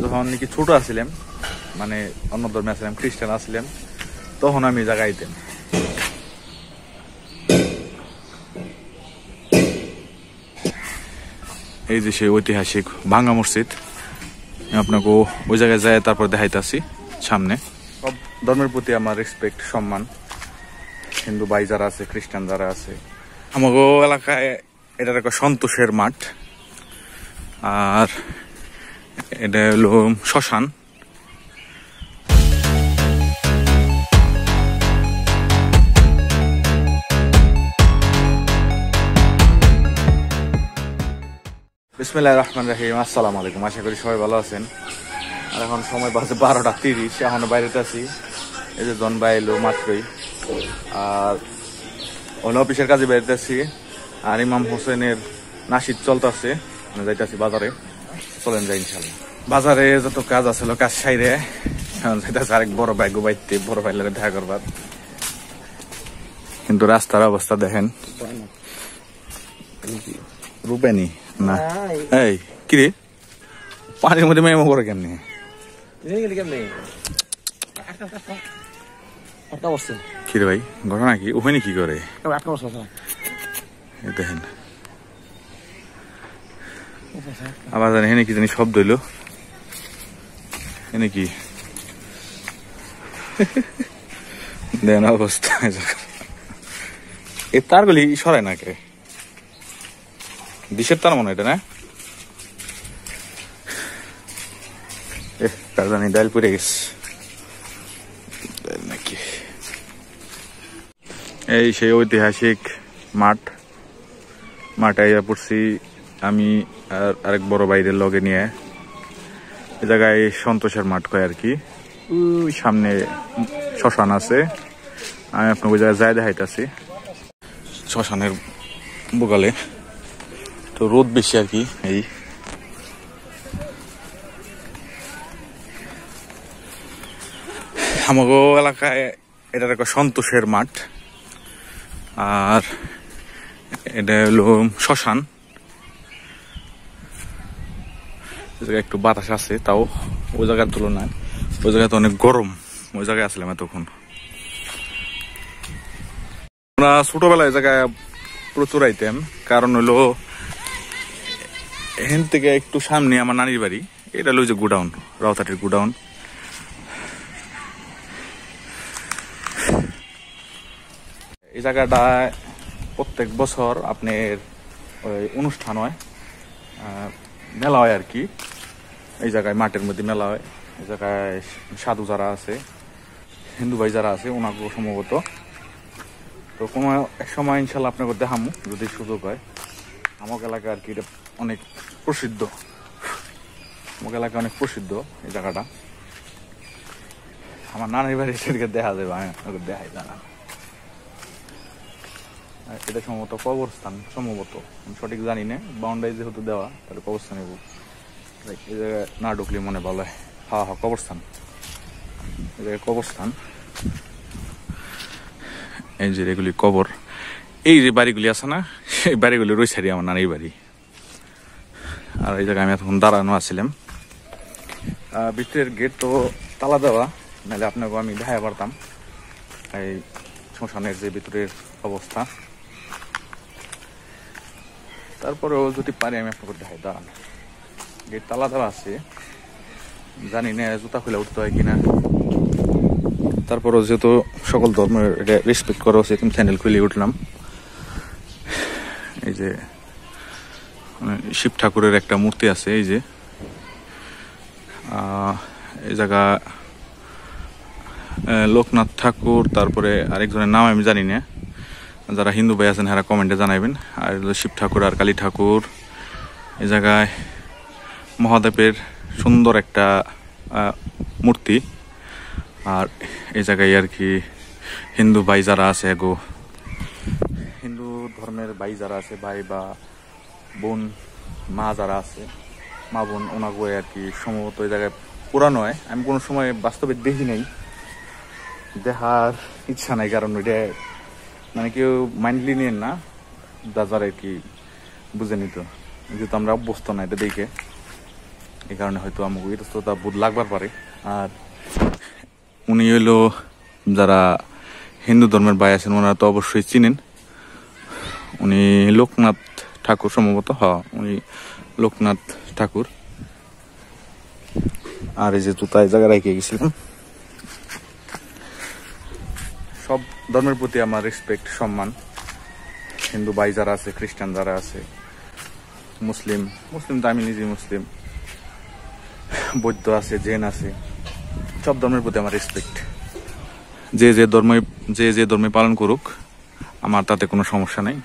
যখন নাকি ছোট আসছিলাম, মানে অন্য ধর্মে আসছিলাম, খ্রিস্টান আসছিলাম, তখন আমি জায়গায় আইতাম। এই যে সেই ঐতিহাসিক ভাঙ্গা মসজিদ, আপনাকে ওই জায়গায় যায় তারপর দেখাইতেছি সামনে। সব ধর্মের প্রতি আমার রেসপেক্ট, সম্মান। হিন্দু ভাই যারা আছে, খ্রিস্টান যারা আছে, আমাকে এলাকায় এটার একটা সন্তোষের মাঠ। আর এটা হলো শ্মশান। বিসমিল্লাহির রহমানির রহিম। আসসালামু আলাইকুম, আশা করি সবাই ভালো আছেন। আর এখন সময় বাজে 12:30, এখন বাইরেতে আছি। এই যে জন ভাই এলো মাত্রই, আর অন্য অফিসের কাজে বেরোতে আছি। আর ইমাম হোসেনের নাশিদ চলতেছে, মানে যাইতেছি বাজারে। চলেন যাই ইনশাল্লাহ। বাজারে যত কাজ আছে কাজ সাইরে এখন যাইতেছে আরেক বড় ভাই গোবাইতে, বড় ভাইয়ের লাগে দেখা করবার। কিন্তু রাস্তার অবস্থা দেখেন, রূপেনি না। এই কিরে পানির মধ্যে মেমো করে কেমনি? কিরে ভাই ঘটনা কি? ওখানে কি করে দেখেন? আবার জানি হেনে কি জানি শব্দ হইলো, এনে কি দেন অবস্থা। এই তারগুলি সরাই না কে? দিশের তার মনে হয় এটা না? তার জানি ডাইল পড়ে গেছে নাকি। এই সেই ঐতিহাসিক মাঠে আইয়া পড়ছি আমি আর আরেক বড় বাইরের লগে নিয়ে। এই জায়গায় সন্তোষের মাঠ কয় আর কি। ওই সামনে শ্মশান আছে, আমি আপনার ওই জায়গায় যাই দেখাইতেছি। শ্মশানের বোগালে তো রোদ বেশি আর কি। এই আমাগো এলাকায় এটার একটা সন্তোষের মাঠ। আর এটা হলো শ্মশান। একটু বাতাস আছে, তাও ওই জায়গার তুলনায় ওই জায়গায় তো অনেক গরম। ওই জায়গায় আসলাম এতক্ষণ। আমরা ছোটবেলায় জায়গায় প্রচুর আইতাম, কারণ হলো এখান থেকে একটু সামনে আমার নানির বাড়ি। এটা হলো যে গোডাউন, রাউতাটির গোডাউন। এই জায়গাটায় প্রত্যেক বছর আপনার ওই অনুষ্ঠান হয়, মেলা হয় আর কি। এই জায়গায় মাঠের মধ্যে মেলা হয়। এই জায়গায় সাধু যারা আছে, হিন্দু ভাই যারা আছে, ওনাকে সম্ভবত। তো কোনো এক সময় ইনশাল্লাহ আপনাকে দেখামু যদি সুযোগ হয়। আমার এলাকা আর কি এটা অনেক প্রসিদ্ধ, আমার এলাকা অনেক প্রসিদ্ধ এই জায়গাটা। আমার নানির বাড়ি সেদিকে দেখা যাবে, আমি দেখাই জানা। এটা সম্ভবত কবরস্থান, সম্ভবত আমি সঠিক জানি না। বাউন্ডারি যেহেতু দেওয়া, তাহলে কবরস্থান এই জায়গায় না ঢুকলে মনে ভালো হয়। হ্যাঁ কবরস্থান, এই জায়গায় কবরস্থান। এই যে এগুলি কবর। এই যে বাড়িগুলি আছে না, এই বাড়িগুলি রয়েছে আমার নানির বাড়ি। আর এই জায়গায় আমি এখন দাঁড়ানো আছিলাম। ভিতরের গেট তো তালা দেওয়া, নাহলে আপনাকে আমি দেখা পারতাম এই শ্মশানের যে ভিতরের অবস্থা। তারপরেও যদি পারি আমি আপনাকে দেখাই। দাঁড়ান, গেট তালা দেওয়া আছে, জানি না জুতা খুলে উঠতে হয় কিনা। তারপরেও যেহেতু সকল ধর্মের এটা রেসপেক্ট করা উচিত, চ্যানেল খুলে উঠলাম। এই যে শিব ঠাকুরের একটা মূর্তি আছে। এই যে এই জায়গা লোকনাথ ঠাকুর, তারপরে আরেকজনের নাম আমি জানি না। যারা হিন্দু ভাই আছেন এরা কমেন্টে জানাবেন। আর শিব ঠাকুর আর কালী ঠাকুর। এই জায়গায় মহাদেবের সুন্দর একটা মূর্তি। আর এই জায়গায় আর কি হিন্দু ভাই যারা আছে, এগো হিন্দু ধর্মের ভাই যারা আছে, ভাই বা বোন, মা যারা আছে, মা বোন, ওনাগো আর কি সম্ভবত এই জায়গায় পুরানো হয়। আমি কোনো সময় বাস্তবে দেখি নাই, দেখার ইচ্ছা নাই, কারণ ওইটা মানে কেউ মাইন্ডলি নেন না, যারা আর কি বুঝে নিত, যেহেতু আমরা অভ্যস্ত না এটা দেখে। এই কারণে হয়তো আমাকে ইতস্ততা বোধ লাগবার পারে। আর উনি হইলো যারা হিন্দু ধর্মের ভাই আছেন ওনারা তো অবশ্যই চিনেন, উনি লোকনাথ ঠাকুর সম্ভবত, উনি লোকনাথ ঠাকুর। আর এই যে জুতা এই জায়গায় রেখে গেছিলাম। সব ধর্মের প্রতি আমার রেসপেক্ট, সম্মান। হিন্দু ভাই যারা আছে, খ্রিস্টান যারা আছে, মুসলিম তো আমি নিজে মুসলিম, বৌদ্ধ আছে, জৈন আছে, সব ধর্মের প্রতি আমার রেসপেক্ট। যে যে ধর্মে পালন করুক আমার তাতে কোনো সমস্যা নেই,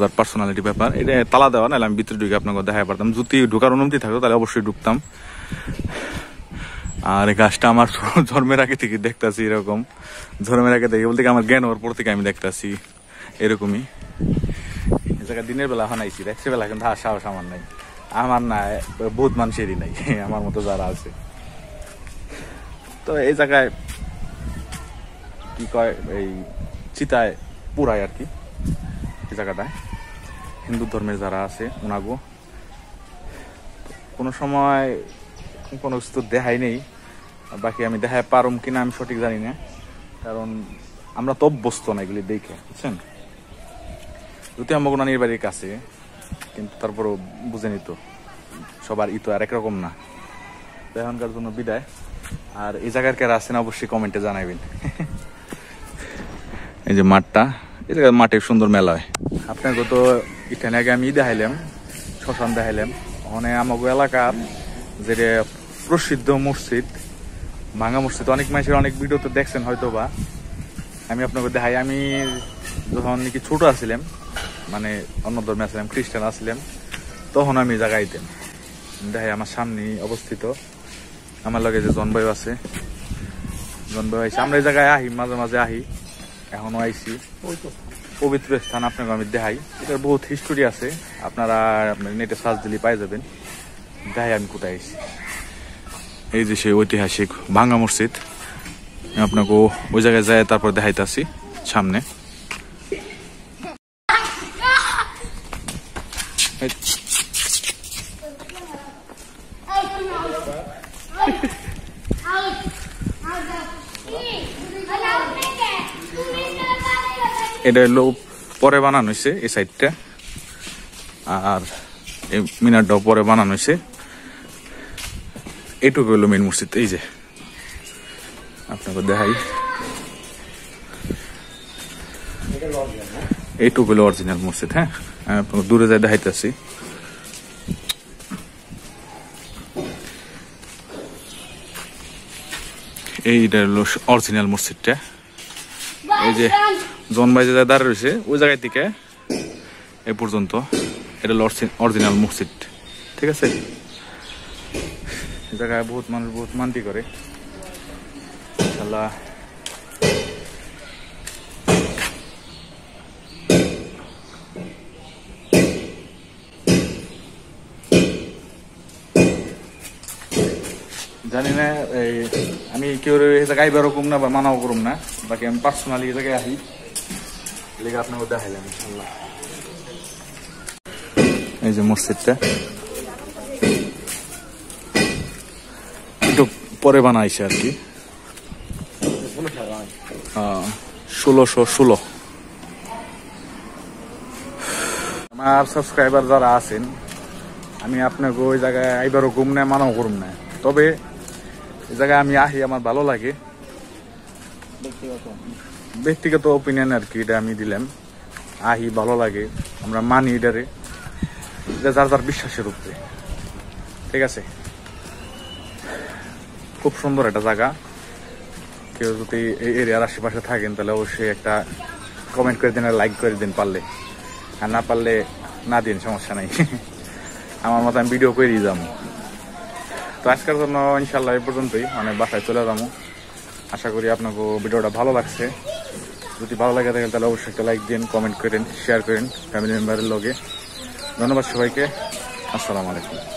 যার পার্সোনালিটি ব্যাপার। এটা তালা দেওয়া, নাহলে আমি ভিতরে ঢুকে আপনাকে দেখা পারতাম। যদি ঢুকার অনুমতি থাকতো তাহলে অবশ্যই ঢুকতাম। আর এই গাছটা আমার জন্মের আগে থেকে দেখতেছি এরকম, জন্মের আগে থেকে বলতে আমার জ্ঞান হওয়ার পর থেকে আমি দেখতেছি এরকমই। এই জায়গায় দিনের বেলা হানাইছি, রাত্রে বেলা কিন্তু সাহস আমার নাই, আমার না বহুত মানুষেরই নাই, আমার মতো যারা আছে। তো এই জায়গায় কি কয়, এই চিতায় পুরায় আর কি এই জায়গাটায় হিন্দু ধর্মের যারা আছে ওনাগো কোনো সময় কোনো কিছু দেখাই নেই। বাকি আমি দেখায় পারুম কিনা আমি সঠিক জানি না, কারণ আমরা তো অভ্যস্ত না এগুলি দেখে, বুঝছেন। যদি আমার নানির বাড়ির কাছে, কিন্তু তারপরও বুঝে নিত সবার তো আর একরকম না। তো এখনকার জন্য বিদায়। আর এই জায়গার কারা আছেন অবশ্যই কমেন্টে জানাবেন। এই যে মাঠটা, এই জায়গায় মাঠে সুন্দর মেলা হয়। আপনাকে তো এখানে আগে আমি দেখাইলাম, শ্মশান দেখাইলাম। ওখানে আমাকে এলাকার যে প্রসিদ্ধ মসজিদ, ভাঙা মসজিদ, অনেক মানুষের অনেক ভিডিও তো দেখছেন হয়তো বা। আমি আপনাকে দেখাই, আমি যখন নাকি ছোট আছিলাম, মানে অন্য ধর্মে আসলাম, খ্রিস্টান আসলাম, তখন আমি জায়গাইতেন দেখাই। আমার সামনে অবস্থিত আমার লগে যে জনবায়ু আছে, জনবায়ু আইসি। আমরা এই জায়গায় আহি, মাঝে মাঝে আহি, এখনো আইসি। পবিত্র স্থান আপনাকে আমি দেখাই। এটার বহুত হিস্টোরি আছে, আপনারা নেটে সার্চ দিলে পাই যাবেন। দেখাই আমি কোথায় আইসি। এই যে সেই ঐতিহাসিক ভাঙ্গা মসজিদ, আপনাকে ওই জায়গায় যায় তারপর দেখাইতেছি সামনে। এটা হলো পরে বানানো হয়েছে এই সাইডটা, আর এই মিনারটাও পরে বানানো হয়েছে। এইটুকু হলো মেন মসজিদ। এই যে আপনাকে দেখাই, এইটুকু হলো অরিজিনাল মসজিদ। হ্যাঁ, আমি আপনাকে দূরে যাই দেখাইতেছি। এইটা হলো অরিজিনাল মসজিদটা। এই যে জনবাই যে দাঁড়িয়ে রয়েছে ওই জায়গায় থেকে এ পর্যন্ত এটা হলো অরিজিনাল মসজিদ, ঠিক আছে। এই জায়গায় বহুত মানুষ বহুত মানতি করে, ইনশাআল্লাহ। জানি না আমি কেউ এই জায়গায় আইবার করুম না বা মানাও করুম না, বাকি আমি পার্সোনালি এই জায়গায় আহি, লেগে আপনাকে দেখাইলাম ইনশাআল্লাহ। এই যে মসজিদটা একটু পরে বানাইছে আর কি, 1616। আমার সাবস্ক্রাইবার যারা আছেন, আমি আপনাকে ওই জায়গায় আইবারও ঘুম না, মানাও করুম না, তবে এই জায়গায় আমি আহি, আমার ভালো লাগে। ব্যক্তিগত ওপিনিয়ন আর কি, এটা আমি দিলাম। আহি, ভালো লাগে, আমরা মানি এটারে, এটা যার যার বিশ্বাসের উপরে, ঠিক আছে। খুব সুন্দর একটা জায়গা। কেউ যদি এই এরিয়ার আশেপাশে থাকেন তাহলে অবশ্যই একটা কমেন্ট করে দিন, লাইক করে দিন পারলে, আর না পারলে না দিন, সমস্যা নাই। আমার মতো আমি ভিডিও করে দিয়ে যাবো। তো আজকের জন্য ইনশাল্লাহ এই পর্যন্তই, মানে বাসায় চলে যাবো। আশা করি আপনাকে ভিডিওটা ভালো লাগছে। যদি ভালো লাগে থাকে তাহলে অবশ্যই একটা লাইক দিন, কমেন্ট করেন, শেয়ার করেন ফ্যামিলি মেম্বারের লগে। ধন্যবাদ সবাইকে, আসসালামু আলাইকুম।